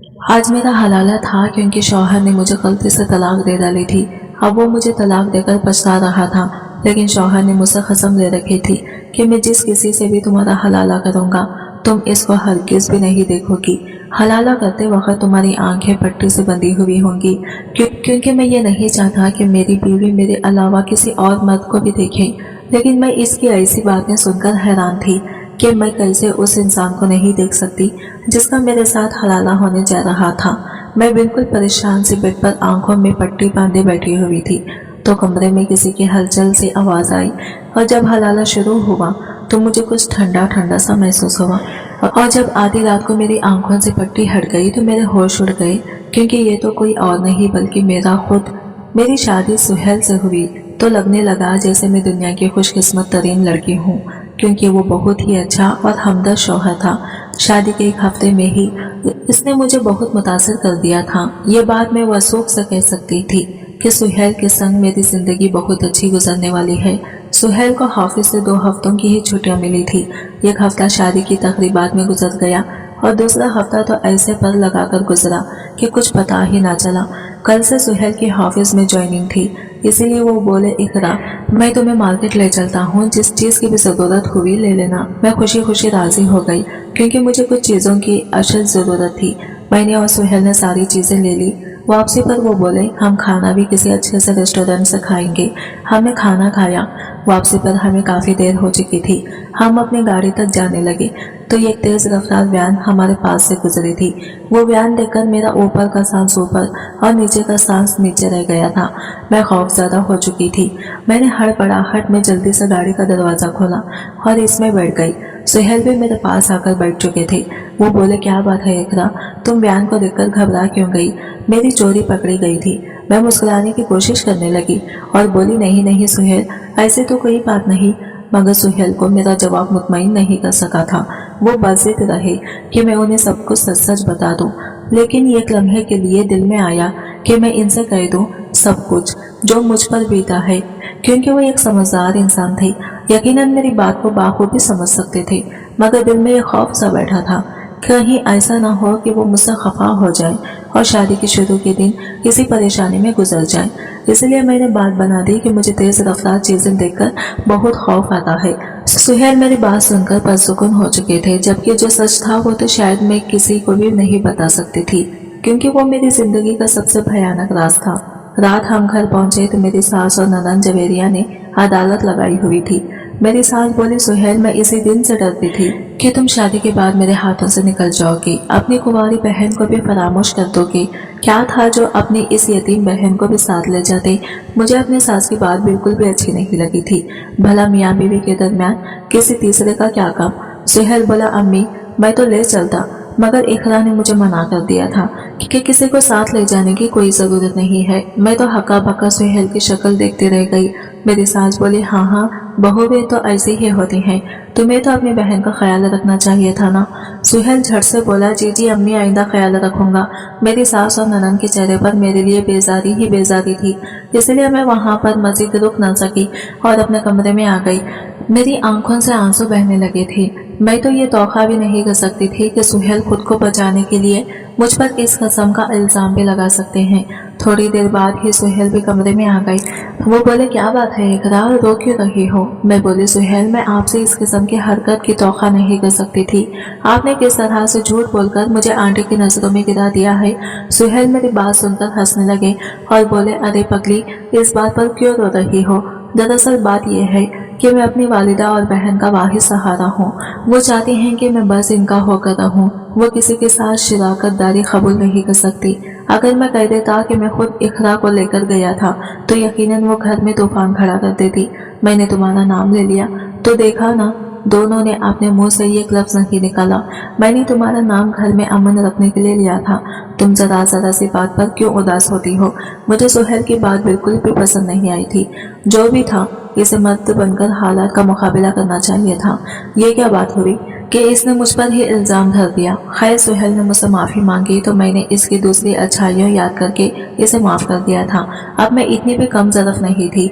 आज मेरा हलाला था क्योंकि शौहर ने मुझे गलती से तलाक दे डाली थी। अब वो मुझे तलाक देकर पछता रहा था, लेकिन शौहर ने मुझसे कसम ले रखी थी कि मैं जिस किसी से भी तुम्हारा हलाला करूंगा तुम इसको हरगिज़ भी नहीं देखोगी। हलाला करते वक्त तुम्हारी आंखें पट्टी से बंधी हुई होंगी, क्योंकि मैं ये नहीं चाहता कि मेरी बीवी मेरे अलावा किसी और मर्द को भी देखे। लेकिन मैं इसकी ऐसी बातें सुनकर हैरान थी कि मैं कैसे उस इंसान को नहीं देख सकती जिसका मेरे साथ हलाला होने जा रहा था। मैं बिल्कुल परेशान सी बेड पर आंखों में पट्टी बांधे बैठी हुई थी तो कमरे में किसी की हलचल से आवाज आई, और जब हलाला शुरू हुआ तो मुझे कुछ ठंडा ठंडा सा महसूस हुआ। और जब आधी रात को मेरी आंखों से पट्टी हट गई तो मेरे होश उड़ गए, क्योंकि ये तो कोई और नहीं बल्कि मेरा खुद। मेरी शादी सुहेल से हुई तो लगने लगा जैसे मैं दुनिया की खुशकिस्मत तरीन लड़की हूँ, क्योंकि वो बहुत ही अच्छा और हमदर्द शौहर था। शादी के एक हफ्ते में ही इसने मुझे बहुत मुतासिर कर दिया था। ये बात मैं वसूख से कह सकती थी कि सुहेल के संग मेरी जिंदगी बहुत अच्छी गुजरने वाली है। सुहेल को ऑफिस से 2 हफ्तों की ही छुट्टियां मिली थी। एक हफ्ता शादी की तकरीबात में गुजर गया और दूसरा हफ्ता तो ऐसे पर लगाकर गुजरा कि कुछ पता ही ना चला। कल से सुहेल की ऑफिस में ज्वाइनिंग थी, इसीलिए वो बोले, इकरा मैं तुम्हें मार्केट ले चलता हूँ, जिस चीज की भी जरूरत हुई ले लेना। मैं खुशी खुशी राजी हो गई क्योंकि मुझे कुछ चीजों की अशद जरूरत थी। मैंने और सुहेल ने सारी चीजें ले ली। वापसी पर वो बोले, हम खाना भी किसी अच्छे से रेस्टोरेंट से खाएंगे। हमने खाना खाया। वापसी पर हमें काफी देर हो चुकी थी। हम अपनी गाड़ी तक जाने लगे तो एक तेज रफ्तार वैन हमारे पास से गुजरी थी। वो वैन देखकर मेरा ऊपर का सांस ऊपर और नीचे का सांस नीचे रह गया था। मैं खौफजदा हो चुकी थी। मैंने हड़बड़ाहट में जल्दी से गाड़ी का दरवाजा खोला और इसमें बैठ गई। सुहेल भी मेरे पास आकर बैठ चुके थे। वो बोले, क्या बात है इकरा, तुम वैन को देखकर घबरा क्यों गई? मेरी चोरी पकड़ी गई थी। मैं मुस्कुराने की कोशिश करने लगी और बोली, नहीं नहीं सुहेल, ऐसी तो कोई बात नहीं। मगर सुहेल को मेरा जवाब मुतमईन नहीं कर सका था। वो बज़िद रहे कि मैं उन्हें सब कुछ सच सच बता दूं, लेकिन एक लम्हे के लिए दिल में आया कि मैं इनसे कह दूं सब कुछ जो मुझ पर बीता है, क्योंकि वो एक समझदार इंसान थे। यकीनन मेरी बात को बाखूबी समझ सकते थे, मगर दिल में एक खौफ सा बैठा था, कहीं ऐसा ना हो कि वो मुझसे खफा हो जाए और शादी के शुरू के दिन किसी परेशानी में गुजर जाए। इसलिए मैंने बात बना दी कि मुझे तेज रफ्तार चीजें देखकर बहुत खौफ आता है। सुहेल मेरी बात सुनकर पुरसुकून हो चुके थे, जबकि जो सच था वो तो शायद मैं किसी को भी नहीं बता सकती थी, क्योंकि वो मेरी जिंदगी का सबसे भयानक राज था। रात हम घर पहुंचे तो मेरी सास और ननद जवेरिया ने अदालत लगाई हुई थी। मेरी सास बोली, सुहेल मैं इसी दिन से डरती थी कि तुम शादी के बाद मेरे हाथों से निकल जाओगी, अपनी कुंवारी बहन को भी फरामोश कर दोगी। क्या था जो अपनी इस यतीम बहन को भी साथ ले जाते। मुझे अपनी सास की बात बिल्कुल भी अच्छी नहीं लगी थी। भला मियाँ बीवी के दरमियान किसी तीसरे का क्या काम? सुहेल बोला, अम्मी मैं तो ले चलता, मगर इकरा ने मुझे मना कर दिया था कि किसी को साथ ले जाने की कोई जरूरत नहीं है। मैं तो हक्का बक्का सुहेल की शक्ल देखते रह गई। मेरी सास बोली, हाँ हाँ बहुएं तो ऐसी ही होती हैं, तुम्हें तो अपनी बहन का ख्याल रखना चाहिए था ना। सुहेल झट से बोला, जी जी अम्मी आइंदा ख्याल रखूंगा। मेरी सास और ननन के चेहरे पर मेरे लिए बेजारी ही बेजारी थी, इसलिए मैं वहां पर मजीद रुक न सकी और अपने कमरे में आ गई। मेरी आंखों से आंसू बहने लगे थे। मैं तो ये तौखा भी नहीं कर सकती थी कि सुहेल खुद को बचाने के लिए मुझ पर इस कसम का इल्जाम भी लगा सकते हैं। थोड़ी देर बाद ही सुहेल भी कमरे में आ गई। वो बोले, क्या बात है इकरा, रो क्यों रही हो? मैं बोली, सुहेल मैं आपसे इस किस्म की हरकत की तौखा नहीं कर सकती थी। आपने किस तरह से झूठ बोलकर मुझे आंटी की नजरों में गिरा दिया है। सुहेल मेरी बात सुनकर हंसने लगे और बोले, अरे पगली इस बात पर क्यों रो रही हो? दरअसल बात यह है कि मैं अपनी वालिदा और बहन का वाहिद सहारा हूँ। वो चाहती हैं कि मैं बस इनका होकर रहूँ। वो किसी के साथ शिराकत दारी कबूल नहीं कर सकती। अगर मैं कह देता कि मैं खुद इकरा को लेकर गया था तो यकीनन वो घर में तूफान खड़ा कर देती। मैंने तुम्हारा नाम ले लिया तो देखा ना, दोनों ने अपने मुंह से ये लफ्ज नहीं निकाला। मैंने तुम्हारा नाम घर में अमन रखने के लिए लिया था। तुम जरा जरा सी बात पर क्यों उदास होती हो? मुझे सुहेल की बात बिल्कुल भी पसंद नहीं आई थी। जो भी था इसे मर्द बनकर हालात का मुकाबला करना चाहिए था। ये क्या बात हुई कि इसने मुझ पर ही इल्जाम धर दिया। खैर सुहेल ने मुझसे माफी मांगी तो मैंने इसकी दूसरी अच्छाइयों याद करके इसे माफ कर दिया था। अब मैं इतनी भी कम ज़रफ नहीं थी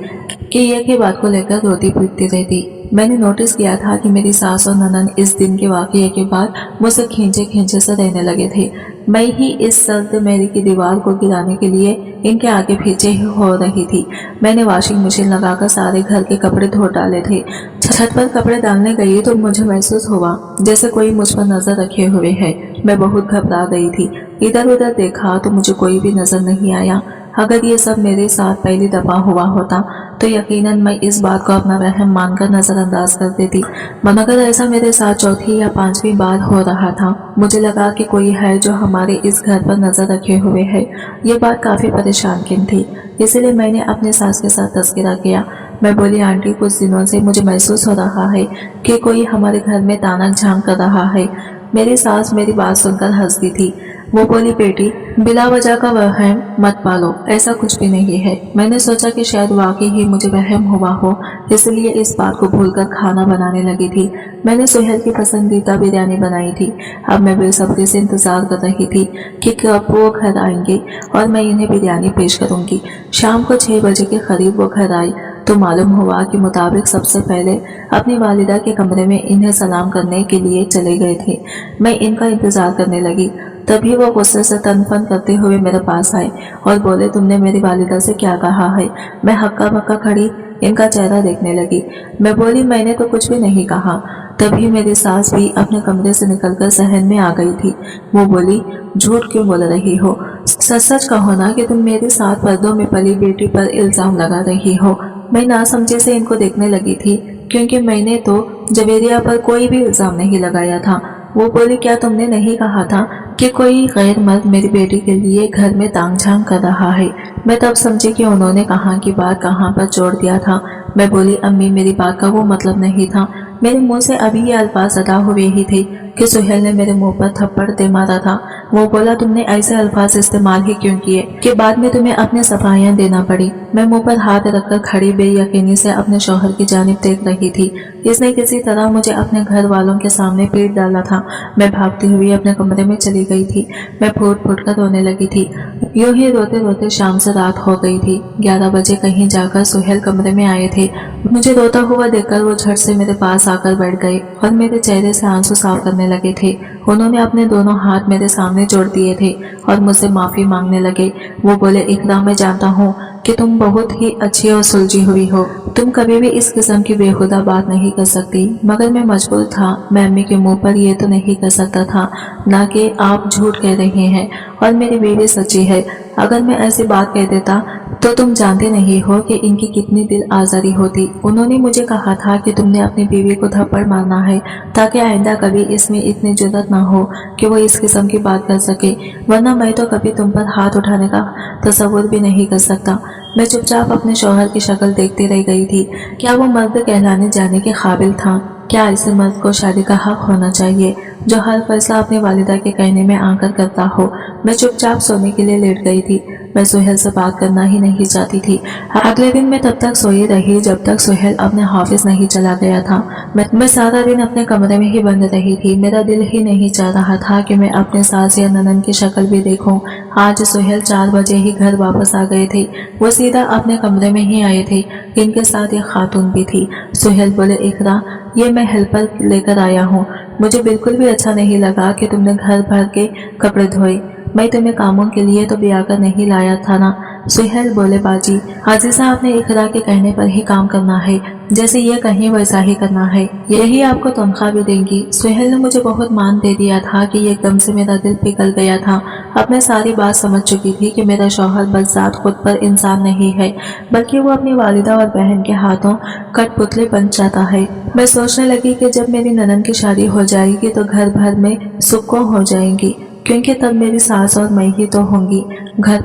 कि ये की बात को लेकर रोती पीटती रहती। मैंने नोटिस किया था कि मेरी सास और ननन इस दिन के वाकये के बाद मुझसे खींचे खींचे से रहने लगे थे। मैं ही इस सर्द मेरी की दीवार को गिराने के लिए इनके आगे पीछे ही हो रही थी। मैंने वॉशिंग मशीन लगाकर सारे घर के कपड़े धो डाले थे। छत पर कपड़े डालने गई तो मुझे महसूस हुआ जैसे कोई मुझ पर नजर रखे हुए है। मैं बहुत घबरा गई थी। इधर उधर देखा तो मुझे कोई भी नजर नहीं आया। अगर ये सब मेरे साथ पहली दफा हुआ होता तो यकीनन मैं इस बात को अपना वहम मानकर नजरअंदाज कर देती, मगर ऐसा मेरे साथ चौथी या पांचवी बार हो रहा था। मुझे लगा कि कोई है जो हमारे इस घर पर नजर रखे हुए है। ये बात काफी परेशान किन थी, इसलिए मैंने अपने सास के साथ तस्करा किया। मैं बोली, आंटी कुछ दिनों से मुझे महसूस हो रहा है कि कोई हमारे घर में ताना झांक कर रहा है। मेरी सास मेरी बात सुनकर हंसती थी। वो बोली, बेटी बिला वजह का वहम मत पालो, ऐसा कुछ भी नहीं है। मैंने सोचा कि शायद वाकई ही मुझे वहम हुआ हो, इसलिए इस बात को भूलकर खाना बनाने लगी थी। मैंने सुहेल की पसंदीदा बिरयानी बनाई थी। अब मैं बेसब्री से इंतजार कर रही थी कि कब वो घर आएंगे और मैं इन्हें बिरयानी पेश करूंगी। शाम को 6 बजे के करीब वो घर आई तो मालूम हुआ कि मुताबिक सबसे पहले अपनी वालिदा के कमरे में इन्हें सलाम करने के लिए चले गए थे। मैं इनका इंतजार करने लगी, तभी वो गुस्से से तनफन करते हुए मेरे पास आए और बोले, तुमने मेरी वालिदा से क्या कहा है? मैं हक्का बक्का खड़ी इनका चेहरा देखने लगी। मैं बोली, मैंने तो कुछ भी नहीं कहा। तभी मेरी सास भी अपने कमरे से निकलकर सहन में आ गई थी। वो बोली, झूठ क्यों बोल रही हो? सच सच कहो ना कि तुम मेरे साथ पर्दों में पली बेटी पर इल्जाम लगा रही हो। मैं नासमझी से इनको देखने लगी थी, क्योंकि मैंने तो जवेरिया पर कोई भी इल्जाम नहीं लगाया था। वो बोली, क्या तुमने नहीं कहा था कि कोई गैर मर्द मेरी बेटी के लिए घर में तांग झांग कर रहा है? मैं तब समझी कि उन्होंने कहाँ की बात कहाँ पर जोड़ दिया था। मैं बोली, अम्मी मेरी बात का वो मतलब नहीं था। मेरे मुंह से अभी ये अल्फाज अदा हुए ही थे कि सुहेल ने मेरे मुंह पर थप्पड़ दे मारा था। वो बोला, तुमने ऐसे अल्फाज इस्तेमाल ही क्यों किए कि बाद में तुम्हें अपने सफाइयां देना पड़ी? मैं मुंह पर हाथ रखकर खड़ी बेयकीनी से अपने शौहर की जानिब देख रही थी। इसने किसी तरह मुझे अपने घर वालों के सामने पीट डाला था। मैं भागती हुई अपने कमरे में चली गई थी। मैं फूट फूट कर रोने लगी थी। यूं ही रोते रोते शाम से रात हो गई थी। 11 बजे कहीं जाकर सुहेल कमरे में आए थे। मुझे रोता हुआ देखकर वो झट से मेरे पास आकर बैठ गए और मेरे चेहरे से आंसू साफ करने लगे थे। उन्होंने अपने दोनों हाथ मेरे सामने जोड़ दिए थे और मुझसे माफी मांगने लगे। वो बोले, इकरा मैं जानता हूँ कि तुम बहुत ही अच्छी और सुलझी हुई हो। तुम कभी भी इस किस्म की बेहुदा बात नहीं कर सकती, मगर मैं मजबूर था। मैं अम्मी के मुंह पर ये तो नहीं कर सकता था ना कि आप झूठ कह रहे हैं और मेरी बीवी सच्ची है। अगर मैं ऐसी बात कह देता तो तुम जानते नहीं हो कि इनकी कितनी दिल आजारी होती। उन्होंने मुझे कहा था कि तुमने अपनी बीवी को थप्पड़ मारना है ताकि आइंदा कभी इसमें इतनी जुर्रत ना हो कि वो इस किस्म की बात कर सके, वरना मैं तो कभी तुम पर हाथ उठाने का तसव्वुर भी नहीं कर सकता। मैं चुपचाप अपने शौहर की शक्ल देखती रह गई थी। क्या वो मर्द कहलाने जाने के काबिल था? क्या ऐसे मर्द को शादी का हक होना चाहिए जो हर फैसला अपनी वालिदा के कहने में आकर करता हो? मैं चुपचाप सोने के लिए लेट गई थी। मैं सुहेल से बात करना ही नहीं चाहती थी। अगले दिन मैं तब तक सोई रही जब तक सुहेल अपने ऑफिस नहीं चला गया था। मैं सारा दिन अपने कमरे में ही बंद रही थी। मेरा दिल ही नहीं चाह रहा था कि मैं अपने सास या ननन की शक्ल भी देखूं। आज सुहेल 4 बजे ही घर वापस आ गए थे। वो सीधा अपने कमरे में ही आए थे। इनके साथ एक खातून भी थी। सुहेल बोले, इकरा ये मैं हेल्पर लेकर आया हूँ। मुझे बिल्कुल भी अच्छा नहीं लगा कि तुमने घर भर के कपड़े धोए। मैं तुम्हें कामों के लिए तो ब्याह कर नहीं लाया था ना। सुहेल बोले, बाजी अजीजा आपने इकरा के कहने पर ही काम करना है, जैसे ये कहीं वैसा ही करना है, यही आपको तनख्वाह भी देंगी। सुहेल ने मुझे बहुत मान दे दिया था कि एकदम से मेरा दिल पिघल गया था। अब मैं सारी बात समझ चुकी थी कि मेरा शौहर बस जात खुद पर इंसान नहीं है, बल्कि वो अपनी वालिदा और बहन के हाथों कठपुतली बन जाता है। मैं सोचने लगी कि जब मेरी ननन की शादी हो जाएगी तो घर भर में सुक्कों हो जाएंगी, क्योंकि तब मेरी सास और मैं ही तो होंगी। घर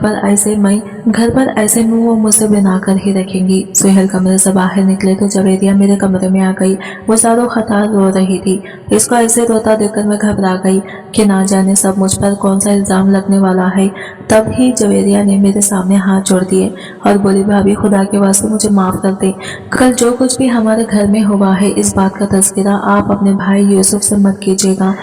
पर ऐसे मुंह वो मुझसे बनाकर ही रखेंगी। सुहेल कमरे से बाहर निकले तो जवेरिया मेरे कमरे में आ गई। वो सारों खतार रो रही थी। इसको ऐसे रोता देखकर मैं घबरा गई कि ना जाने सब मुझ पर कौन सा इल्जाम लगने वाला है। तब ही जवेरिया ने मेरे सामने हाथ जोड़ दिए और बोली, भाभी खुदा के वास्ते मुझे माफ कर दे। कल जो कुछ भी हमारे घर में हुआ है इस बात का तज़किरा आप अपने भाई यूसुफ से मत कीजिएगा।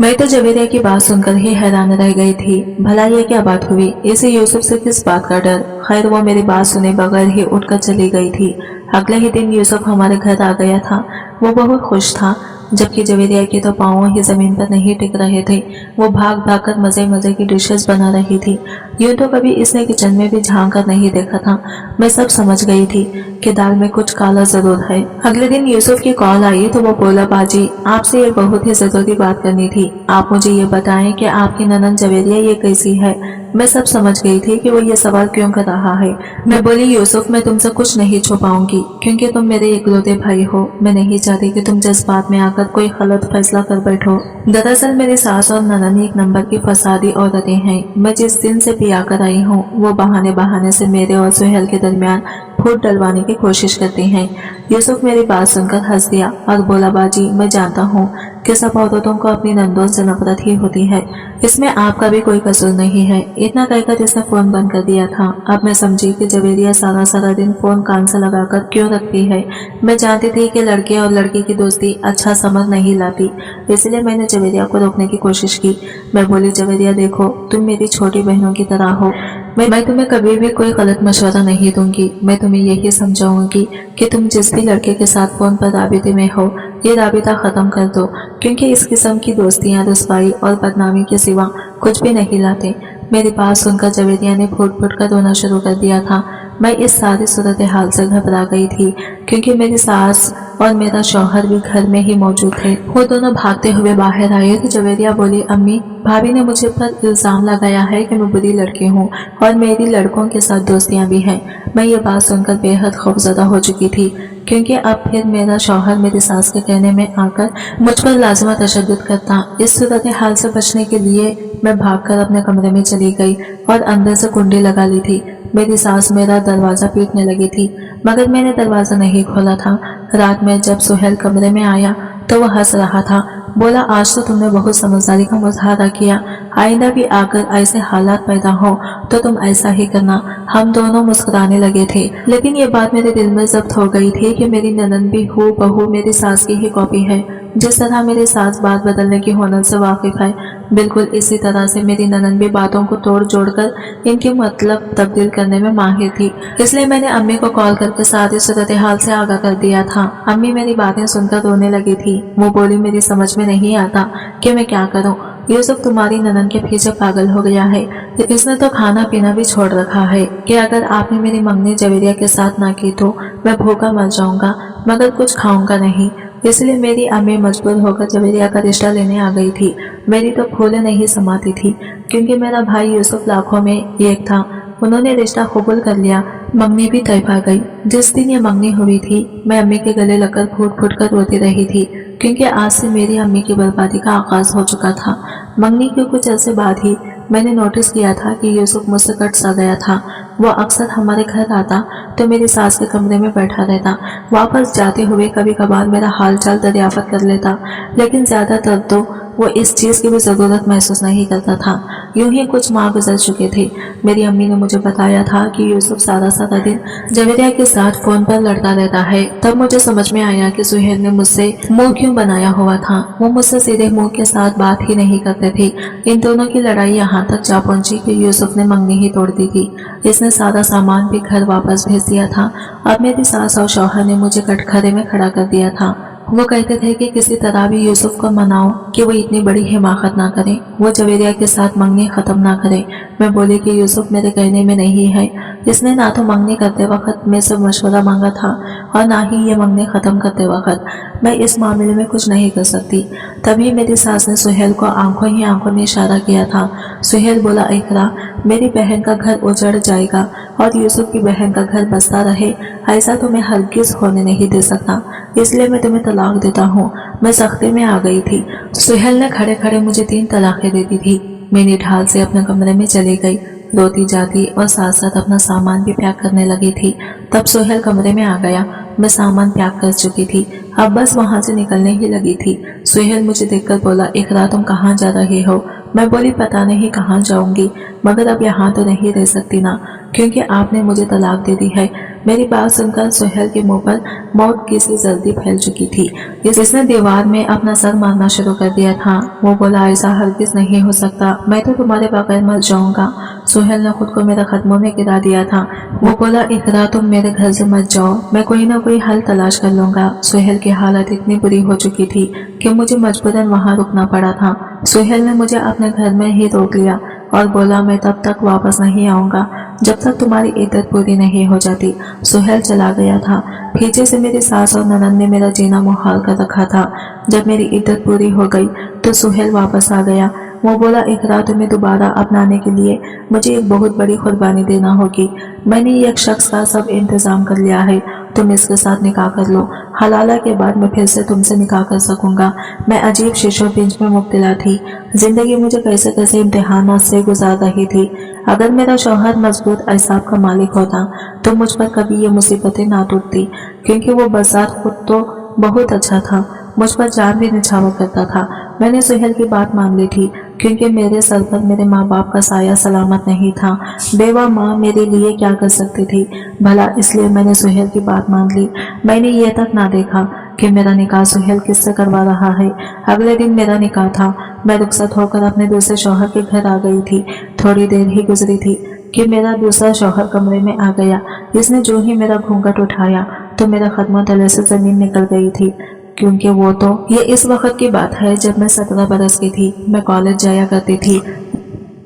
मैं तो जवेरिया की बात सुनकर ही हैरान रह गई थी। भला ये क्या बात हुई? इसे यूसुफ से किस बात का डर? खैर वो मेरी बात सुने बगैर ही उठकर चली गई थी। अगले ही दिन यूसुफ हमारे घर आ गया था। वो बहुत खुश था। जबकि जवेरिया के तो पाँव ही जमीन पर नहीं टिक रहे थे। वो भाग भाग कर मजे मजे की डिशेस बना रही थी। यूं तो कभी इसने किचन में भी झांक कर नहीं देखा था। मैं सब समझ गई थी कि दाल में कुछ काला जरूर है। अगले दिन यूसुफ की कॉल आई तो वो बोला, बाजी आपसे ये बहुत ही जरूरी बात करनी थी। आप मुझे ये बताएं कि आपकी ननद जवेरिया ये कैसी है। मैं सब समझ गई थी कि वो ये सवाल क्यों कर रहा है। मैं बोली, यूसुफ मैं तुमसे कुछ नहीं छुपाऊंगी क्योंकि तुम मेरे इकलौते भाई हो। मैं नहीं चाहती कि तुम जज्बात में आकर कोई गलत फैसला कर बैठो। दरअसल मेरी सास और ननद एक नंबर की फसादी औरतें हैं। मैं जिस दिन से पिया कर आई हूँ वो बहाने बहाने से मेरे और सुहेल के दरमियान फूट डलवाने की कोशिश करती हैं। यूसुफ मेरी बात सुनकर हंस दिया और बोला, बाजी मैं जानता हूँ कि सब औरतों को अपनी नंदों से नफरत ही होती है, इसमें आपका भी कोई कसूर नहीं है। इतना कहकर इसने फोन बंद कर दिया था। अब मैं समझी कि जवेरिया सारा सारा दिन फोन कान से लगाकर क्यों रखती है। मैं जानती थी कि लड़के और लड़की की दोस्ती अच्छा समझ नहीं लाती, इसलिए मैंने जवेरिया को रोकने की कोशिश की। मैं बोली, जवेरिया देखो तुम मेरी छोटी बहनों की तरह हो। मैं तुम्हें कभी भी कोई गलत मशवरा नहीं दूंगी। मैं तुम्हें यही समझाऊंगी कि तुम जिस भी लड़के के साथ फोन पर राबिते में हो ये राबिता खत्म कर दो, क्योंकि इस किस्म की दोस्तियां रुसवाई और बदनामी के सिवा कुछ भी नहीं लाते। मेरी बात सुनकर जवेरिया ने फूट फूट कर रोना शुरू कर दिया था। मैं इस सारी सूरत हाल से घबरा गई थी क्योंकि मेरी सास और मेरा शौहर भी घर में ही मौजूद थे। वो दोनों भागते हुए बाहर आए तो जवेरिया बोली, अम्मी भाभी ने मुझे पर इल्जाम लगाया है कि मैं बुरी लड़की हूँ और मेरी लड़कों के साथ दोस्तियां भी हैं। मैं ये बात सुनकर बेहद खौफजदा हो चुकी थी क्योंकि अब फिर मेरा शौहर मेरी सास के कहने में आकर मुझ पर लाजमा तशद्दुद करता। इस सूरत हाल से बचने के लिए मैं भागकर अपने कमरे में चली गई और अंदर से कुंडी लगा ली थी। मेरी सास मेरा दरवाजा पीटने लगी थी मगर मैंने दरवाजा नहीं खोला था। रात में जब सुहेल कमरे में आया तो वह हंस रहा था। बोला, आज तो तुमने बहुत समझदारी का मुजाहरा किया, आइंदा भी आकर ऐसे हालात पैदा हो तो तुम ऐसा ही करना। हम दोनों मुस्कुराने लगे थे, लेकिन ये बात मेरे दिल में जब्त हो गई थी कि मेरी ननद भी हूबहू मेरी सास की ही कॉपी है। जिस तरह मेरी सास बात बदलने की हुनर से वाकिफ है, बिल्कुल इसी तरह से मेरी ननद भी बातों को तोड़ जोड़ कर इनके मतलब तब्दील करने में माहिर थी। इसलिए मैंने अम्मी को कॉल करके सारी सूरत हाल से आगाह कर दिया था। अम्मी मेरी बातें सुनकर रोने लगी थी। वो बोली, मेरी समझ में नहीं आता कि मैं क्या करूं। यूसुफ तुम्हारी ननद के पीछे पागल हो गया है। इसने तो खाना पीना भी छोड़ रखा है कि अगर आपने मेरी मंगनी जवेरिया के साथ ना की तो मैं भूखा मर जाऊंगा मगर कुछ खाऊंगा नहीं। इसलिए मेरी अम्मी मजबूर होकर जवेरिया का रिश्ता लेने आ गई थी। मेरी तो फूलें नहीं समाती थी क्योंकि मेरा भाई यूसुफ लाखों में एक था। उन्होंने रिश्ता कबूल कर लिया। मंगनी भी तय पा गई। जिस दिन ये मंगनी हुई थी मैं अम्मी के गले लगकर फूट फूट कर रोती रही थी क्योंकि आज से मेरी अम्मी की बर्बादी का आगाज हो चुका था। मंगनी के कुछ अरसे बाद ही मैंने नोटिस किया था कि यूसुफ मुझसे कट सा गया था। वो अक्सर हमारे घर आता तो मेरी सास के कमरे में बैठा रहता। वापस जाते हुए कभी कभार मेरा हाल चाल दरियाफत कर लेता, लेकिन ज्यादातर तो वो इस चीज की भी जरूरत महसूस नहीं करता था। यूं ही कुछ माह गुजर चुके थे। मेरी अम्मी ने मुझे बताया था कि यूसुफ सारा सारा दिन जवेरिया के साथ फोन पर लड़ता रहता है। तब मुझे समझ में आया कि सुहेल ने मुझसे मुंह क्यों बनाया हुआ था। वो मुझसे सीधे मुंह के साथ बात ही नहीं करते थे। इन दोनों की लड़ाई यहाँ तक जा पहुंची कि यूसुफ ने मंगनी ही तोड़ दी थी। इसने सारा सामान भी घर वापस भेज दिया था। अब मेरी सास और शौहर ने मुझे कटघरे में खड़ा कर दिया था। वो कहते थे कि किसी तरह भी यूसुफ को मनाओ कि वो इतनी बड़ी हिमाकत ना करे, वो जवेरिया के साथ मंगनी खत्म ना करे। मैं बोली कि यूसुफ मेरे कहने में नहीं है। इसने ना तो मंगनी करते वक्त मेरे से मशवरा मांगा था और ना ही ये मंगनी खत्म करते वक्त। मैं इस मामले में कुछ नहीं कर सकती। तभी मेरी सास ने सुहेल को आंखों ही आंखों में इशारा किया था। सुहेल बोला, इकरा मेरी बहन का घर उजड़ जाएगा और यूसुफ की बहन का घर बसता रहे, ऐसा तो मैं हरगिज होने नहीं दे सकता, इसलिए मैं तुम्हें तलाक देता हूँ। मैं सख्ती में आ गई थी। सुहेल ने खड़े खड़े मुझे 3 तलाकें दे दी थी। मेरी ढाल से अपने कमरे में चली गई, रोती जाती और साथ साथ अपना सामान भी पैक करने लगी थी। तब सुहेल कमरे में आ गया। मैं सामान पैक कर चुकी थी, अब बस वहां से निकलने ही लगी थी। सुहेल मुझे देखकर बोला, इकरा तुम कहाँ जा रही हो? मैं बोली, पता नहीं कहाँ जाऊंगी, मगर अब यहाँ तो नहीं रह सकती ना, क्योंकि आपने मुझे तलाक दे दी है। मेरी बात सुनकर सुहेल के मुंह पर मौत की सी जल्दी फैल चुकी थी। इसने दीवार में अपना सर मारना शुरू कर दिया था। वो बोला, ऐसा हरगिज नहीं हो सकता, मैं तो तुम्हारे बगैर मर जाऊंगा। सुहेल ने खुद को मेरे कदमों में गिरा दिया था। वो बोला, इकरा तुम मेरे घर से मत जाओ, मैं कोई ना कोई हल तलाश कर लूंगा। सुहेल की हालत इतनी बुरी हो चुकी थी कि मुझे मजबूरन वहां रुकना पड़ा था। सुहेल ने मुझे अपने घर में ही रोक लिया और बोला, मैं तब तक वापस नहीं आऊंगा जब तक तुम्हारी इद्दत पूरी नहीं हो जाती। सुहेल चला गया था। पीछे से मेरी सास और ननद ने मेरा जीना मुहाल कर रखा था। जब मेरी इद्दत पूरी हो गई तो सुहेल वापस आ गया। वो बोला, इकरा तुम्हें दोबारा अपनाने के लिए मुझे एक बहुत बड़ी कुर्बानी देना होगी। मैंने एक शख्स का सब इंतजाम कर लिया है, तुम इसके साथ निकाह कर लो। हलाला के बाद मैं फिर से तुमसे निकाह कर सकूंगा। मैं अजीब शीशो पिंच में मुब्तला थी। जिंदगी मुझे कैसे कैसे इम्तिहानात से गुजार रही थी। अगर मेरा शौहर मजबूत अहसाब का मालिक होता तो मुझ पर कभी ये मुसीबतें ना टूटती, क्योंकि वो बज़ात खुद तो बहुत अच्छा था, मुझ पर जान भी निछावर करता था। मैंने सुहेल की बात मान ली थी, क्योंकि मेरे सर पर मेरे माँ बाप का साया सलामत नहीं था। बेवा माँ मेरे लिए क्या कर सकती थी भला, इसलिए मैंने सुहेल की बात मान ली। मैंने ये तक ना देखा कि मेरा निकाह सुहेल किससे करवा रहा है। अगले दिन मेरा निकाह था। मैं रुखसत होकर अपने दूसरे शौहर के घर आ गई थी। थोड़ी देर ही गुजरी थी कि मेरा दूसरा शौहर कमरे में आ गया। इसने जो ही मेरा घूंघट उठाया तो मेरे कदमों तले से जमीन निकल गई थी, क्योंकि वो तो ये इस वक्त की बात है जब मैं 17 बरस की थी। मैं कॉलेज जाया करती थी।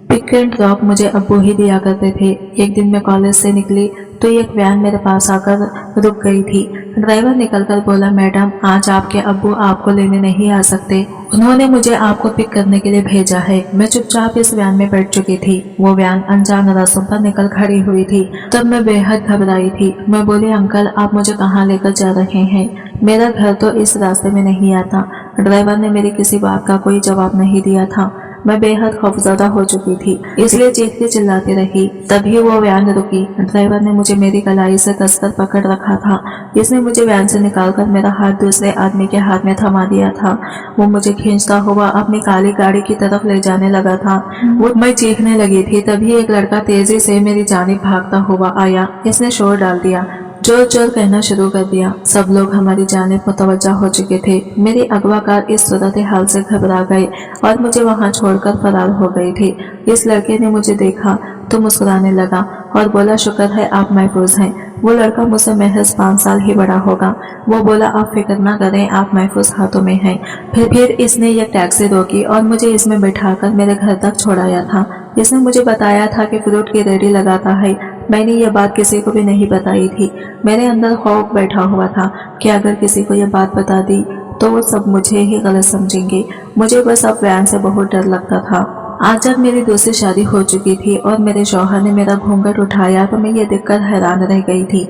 पिक एंड ड्रॉप मुझे अब्बू ही दिया करते थे। एक दिन मैं कॉलेज से निकली तो एक वैन मेरे पास आकर रुक गई थी। ड्राइवर निकलकर बोला, मैडम आज आपके अब्बू आपको लेने नहीं आ सकते, उन्होंने मुझे आपको पिक करने के लिए भेजा है। मैं चुपचाप इस वैन में बैठ चुकी थी। वो वैन अनजान रास्तों पर निकल खड़ी हुई थी। तब मैं बेहद घबराई थी। मैं बोली, अंकल आप मुझे कहाँ लेकर जा रहे हैं? मेरा घर तो इस रास्ते में नहीं आता। ड्राइवर ने मेरी किसी बात का कोई जवाब नहीं दिया था। मैं बेहद खौफजदा हो चुकी थी, इसलिए चीखती चिल्लाती रही। तभी वो वैन रुकी। ड्राइवर ने मुझे मेरी कलाई से कसकर पकड़ रखा था। इसने मुझे वैन से निकालकर मेरा हाथ दूसरे आदमी के हाथ में थमा दिया था। वो मुझे खींचता हुआ अपनी काली गाड़ी की तरफ ले जाने लगा था। वो मैं चीखने लगी थी, तभी एक लड़का तेजी से मेरी जानिब भागता हुआ आया। इसने शोर डाल दिया, जोर जोर कहना शुरू कर दिया। सब लोग हमारी जानिब मुतवज्जा हो चुके थे। मेरे अगवाकार इस सूरत हाल से घबरा गए और मुझे वहां छोड़कर फरार हो गए थे। इस लड़के ने मुझे देखा तो मुस्कुराने लगा और बोला, शुक्र है आप महफूज हैं। वो लड़का मुझसे महज 5 साल ही बड़ा होगा। वो बोला, आप फिक्र ना करें, आप महफूज हाथों में हैं। फिर इसने एक टैक्सी रोकी और मुझे इसमें बैठाकर मेरे घर तक छोड़ाया था। इसने मुझे बताया था कि फ्रूट की रेडी लगाता है। मैंने ये बात किसी को भी नहीं बताई थी। मेरे अंदर खौफ बैठा हुआ था कि अगर किसी को ये बात बता दी तो वो सब मुझे ही गलत समझेंगे। मुझे बस अब वैन से बहुत डर लगता था। आज जब मेरी दूसरी शादी हो चुकी थी और मेरे शौहर ने मेरा घूंघट उठाया तो मैं ये देखकर हैरान रह गई थी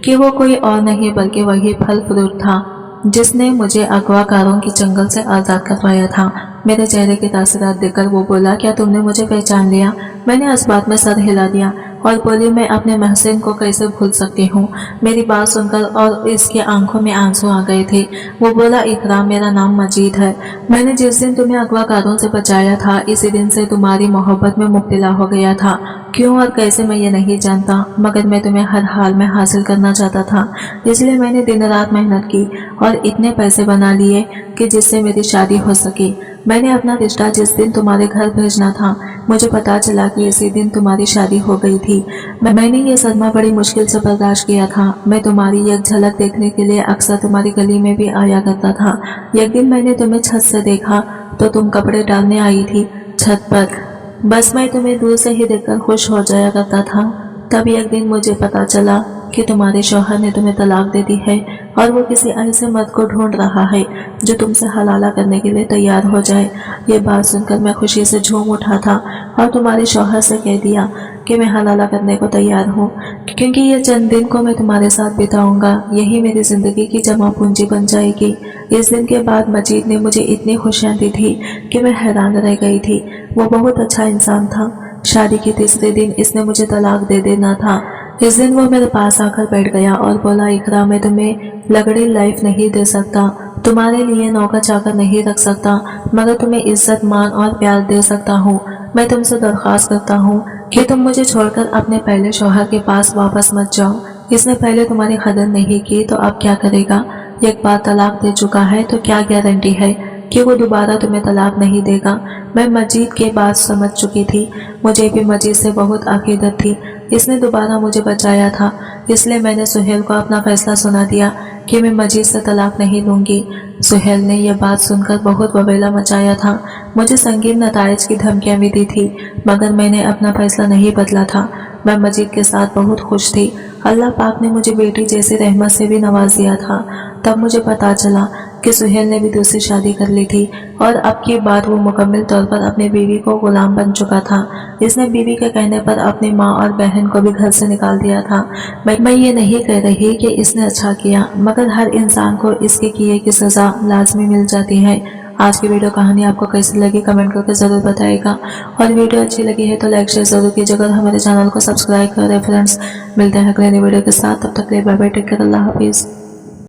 कि वो कोई और नहीं बल्कि वही फल फ्रूट था जिसने मुझे अगवाकारों की जंगल से आज़ाद करवाया था। मेरे चेहरे के तासरात देखकर वो बोला, क्या तुमने मुझे पहचान लिया? मैंने इस बात में सर हिला दिया और बोली, मैं अपने महसिन को कैसे भूल सकती हूँ। मेरी बात सुनकर और इसकी आंखों में आंसू आ गए थे। वो बोला, इकराम मेरा नाम मजीद है। मैंने जिस दिन तुम्हें अगवाकारों से बचाया था इसी दिन से तुम्हारी मोहब्बत में मुब्तला हो गया था। क्यों और कैसे मैं ये नहीं जानता, मगर मैं तुम्हें हर हाल में हासिल करना चाहता था। इसलिए मैंने दिन रात मेहनत की और इतने पैसे बना लिए कि जिससे मेरी शादी हो सके। मैंने अपना रिश्ता जिस दिन तुम्हारे घर भेजना था मुझे पता चला कि इसी दिन तुम्हारी शादी हो गई थी। मैंने ये सदमा बड़ी मुश्किल से बर्दाश्त किया था। मैं तुम्हारी एक झलक देखने के लिए अक्सर तुम्हारी गली में भी आया करता था। एक दिन मैंने तुम्हें छत से देखा तो तुम कपड़े डालने आई थी छत पर। बस मैं तुम्हें दूर से ही देखकर खुश हो जाया करता था। तब एक दिन मुझे पता चला कि तुम्हारे शौहर ने तुम्हें तलाक दे दी है और वो किसी ऐसे मर्द को ढूंढ रहा है जो तुमसे हलाला करने के लिए तैयार हो जाए। ये बात सुनकर मैं खुशी से झूम उठा था और तुम्हारे शौहर से कह दिया कि मैं हलाला करने को तैयार हूँ, क्योंकि ये चंद दिन को मैं तुम्हारे साथ बिताऊंगा, यही मेरी जिंदगी की जमा पूंजी बन जाएगी। इस दिन के बाद मजीद ने मुझे इतनी खुशियाँ दी थी कि मैं हैरान रह गई थी। वो बहुत अच्छा इंसान था। शादी के तीसरे दिन इसने मुझे तलाक दे देना था। इस दिन वो मेरे पास आकर बैठ गया और बोला, इकरा मैं तुम्हें लगड़ी लाइफ नहीं दे सकता, तुम्हारे लिए नौकर चाकर नहीं रख सकता, मगर तुम्हें इज्जत मान और प्यार दे सकता हूँ। मैं तुमसे दरख्वास्त करता हूँ कि तुम मुझे छोड़कर अपने पहले शौहर के पास वापस मत जाओ। इसने पहले तुम्हारी कदर नहीं की तो अब क्या करेगा? एक बार तलाक दे चुका है तो क्या गारंटी है کہ وہ دوبارہ تمہیں طلاق نہیں دے گا۔ میں مجید کے بات سمجھ چکی تھی، مجھے بھی مجید سے بہت عقیدت تھی، اس نے دوبارہ مجھے بچایا تھا، اس لیے میں نے سہیل کو اپنا فیصلہ سنا دیا کہ میں مجید سے طلاق نہیں لوں گی۔ سہیل نے یہ بات سن کر بہت بویلا مچایا تھا، مجھے سنگین نتائج کی دھمکیاں بھی دی تھی، مگر میں نے اپنا فیصلہ نہیں بدلا تھا۔ میں مجید کے ساتھ بہت خوش تھی، اللہ پاک نے مجھے بیٹی جیسی رحمت سے بھی نواز دیا تھا۔ تب مجھے پتا چلا کہ سہیل نے بھی دوسری شادی کر لی تھی اور اب کی بات وہ مکمل طور پر اپنی بیوی کو غلام بن چکا تھا۔ اس نے بیوی کے کہنے پر اپنی ماں اور بہن کو بھی گھر سے نکال دیا تھا۔ میں یہ نہیں کہہ رہی کہ اس نے اچھا کیا، مگر ہر انسان کو اس کے کیے کی سزا لازمی مل جاتی ہے۔ آج کی ویڈیو کہانی آپ کو کیسی لگی کمنٹ کر کے ضرور بتائے گا، اور ویڈیو اچھی لگی ہے تو لائک شیئر ضرور کیجیے گا، ہمارے چینل کو سبسکرائب کریں۔ فرینڈز ملتے ہیں اگلے ویڈیو کے ساتھ، تب تک کے لیے بائے بائے، ٹیک کیئر، اللہ حافظ۔